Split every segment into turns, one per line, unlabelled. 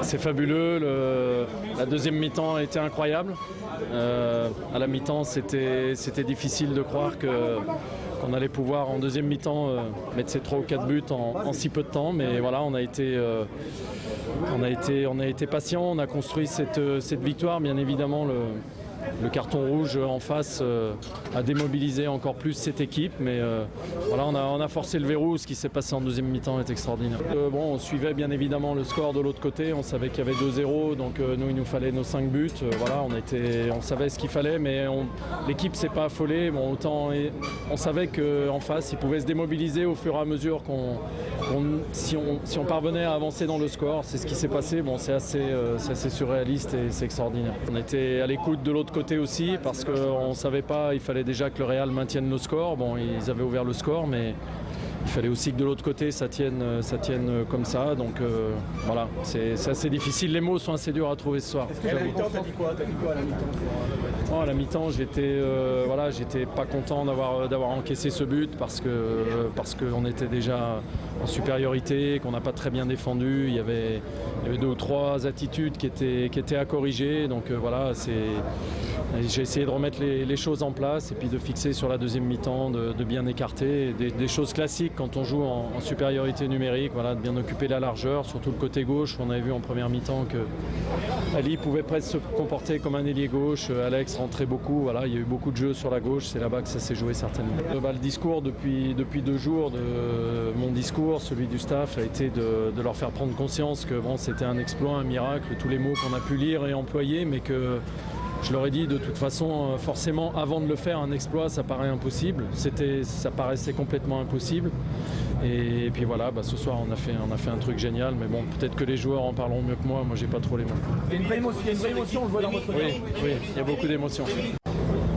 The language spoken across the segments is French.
C'est fabuleux, la deuxième mi-temps a été incroyable. À la mi-temps, c'était difficile de croire qu'on allait pouvoir en deuxième mi-temps mettre ces 3 ou 4 buts en si peu de temps. Mais voilà, on a été patient, on a construit cette victoire. Bien évidemment, le carton rouge en face a démobilisé encore plus cette équipe, mais voilà, on a forcé le verrou. Ce qui s'est passé en deuxième mi-temps est extraordinaire. Bon, on suivait bien évidemment le score de l'autre côté, on savait qu'il y avait 2-0, donc nous il nous fallait nos 5 buts. Voilà, on savait ce qu'il fallait, mais l'équipe s'est pas affolée. Bon, autant on savait qu'en face ils pouvaient se démobiliser au fur et à mesure si on parvenait à avancer dans le score. C'est ce qui s'est passé. Bon, c'est assez surréaliste et c'est extraordinaire. On était à l'écoute de l'autre côté aussi parce qu'on ne savait pas, il fallait déjà que le Real maintienne le score. Bon, ils avaient ouvert le score, mais il fallait aussi que de l'autre côté ça tienne comme ça. Donc voilà, c'est assez difficile. Les mots sont assez durs à trouver ce soir.
À la mi-temps, t'as dit quoi à la mi-temps?
À la mi-temps, j'étais pas content d'avoir encaissé ce but parce qu'on était déjà en supériorité, qu'on n'a pas très bien défendu. Il y avait 2 ou 3 attitudes qui étaient à corriger. Donc voilà, j'ai essayé de remettre les choses en place et puis de fixer sur la deuxième mi-temps, de bien écarter des choses classiques quand on joue en supériorité numérique, voilà, de bien occuper la largeur, surtout le côté gauche. On avait vu en première mi-temps que Ali pouvait presque se comporter comme un ailier gauche, Alex rentrait beaucoup, voilà, il y a eu beaucoup de jeux sur la gauche, c'est là-bas que ça s'est joué certainement. Le discours depuis 2 jours, mon discours, celui du staff, a été de leur faire prendre conscience que bon, c'était un exploit, un miracle, tous les mots qu'on a pu lire et employer, mais que je leur ai dit de toute façon, forcément, avant de le faire, un exploit, ça paraît impossible. Ça paraissait complètement impossible. Et puis voilà, ce soir, on a fait un truc génial. Mais bon, peut-être que les joueurs en parleront mieux que moi. Moi, j'ai pas trop les mots.
Il y a une vraie émotion, on le voit dans votre
Oui, il y a beaucoup d'émotions.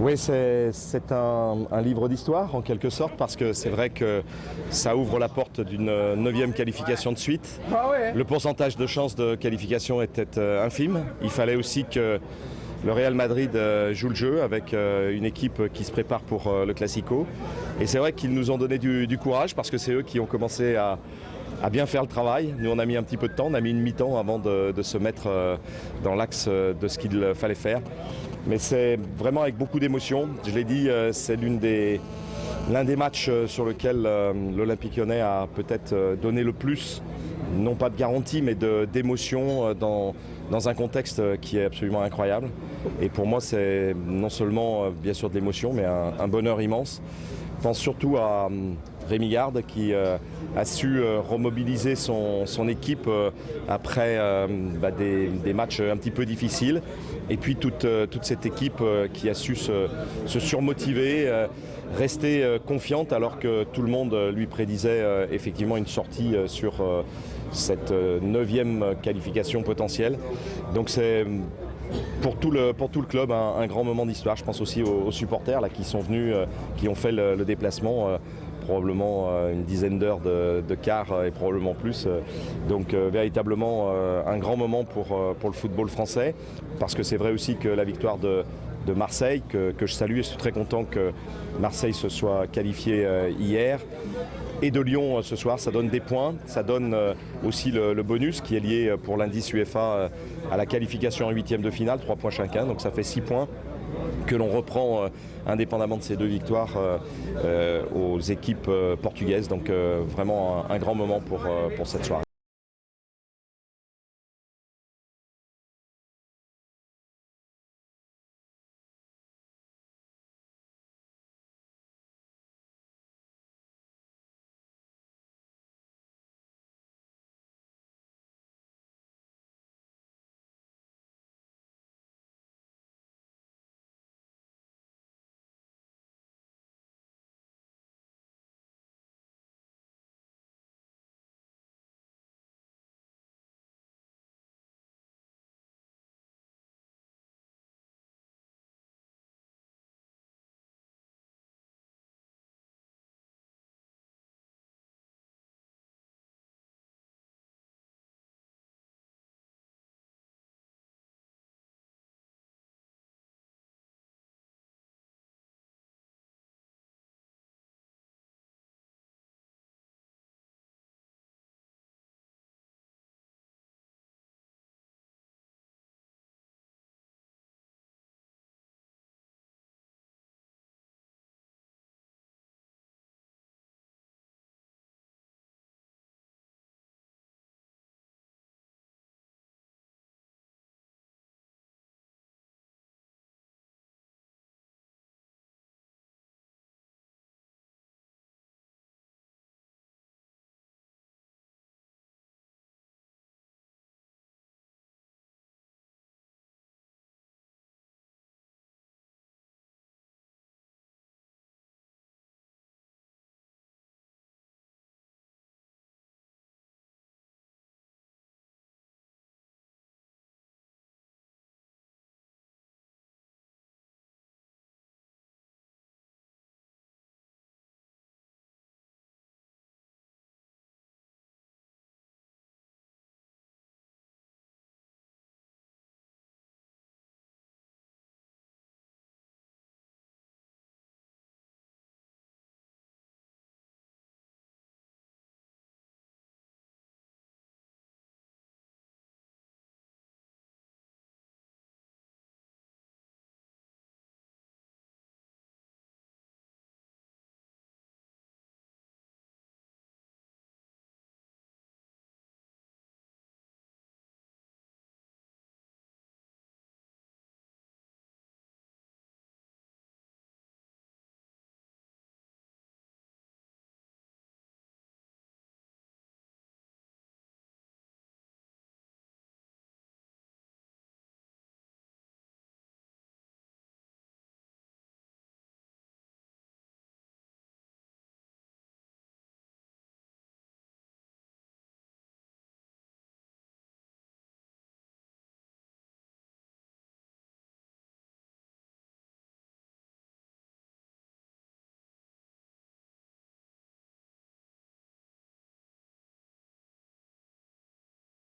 Oui, c'est un livre d'histoire en quelque sorte parce que c'est vrai que ça ouvre la porte d'une 9e qualification de suite. Le pourcentage de chances de qualification était infime. Il fallait aussi que le Real Madrid joue le jeu avec une équipe qui se prépare pour le Classico. Et c'est vrai qu'ils nous ont donné du courage parce que c'est eux qui ont commencé à bien faire le travail. Nous, on a mis un petit peu de temps, on a mis une mi-temps avant de se mettre dans l'axe de ce qu'il fallait faire. Mais c'est vraiment avec beaucoup d'émotion. Je l'ai dit, c'est l'un des matchs sur lequel l'Olympique Lyonnais a peut-être donné le plus, non pas de garantie, mais d'émotion dans un contexte qui est absolument incroyable. Et pour moi, c'est non seulement bien sûr de l'émotion, mais un bonheur immense. Je pense surtout à Rémi Garde qui a su remobiliser son équipe après des matchs un petit peu difficiles. Et puis toute cette équipe qui a su se surmotiver, rester confiante alors que tout le monde lui prédisait effectivement une sortie sur cette 9e qualification potentielle. Donc c'est pour tout le club un grand moment d'histoire. Je pense aussi aux supporters là, qui sont venus, qui ont fait le déplacement. Probablement une dizaine d'heures de car et probablement plus. Donc véritablement un grand moment pour le football français, parce que c'est vrai aussi que la victoire de Marseille, que je salue, et je suis très content que Marseille se soit qualifié hier, et de Lyon ce soir, ça donne des points, ça donne aussi le bonus qui est lié pour l'indice UEFA à la qualification en 8e de finale, 3 points chacun, donc ça fait 6 points que l'on reprend indépendamment de ces 2 victoires aux équipes portugaises. Donc vraiment un grand moment pour cette soirée.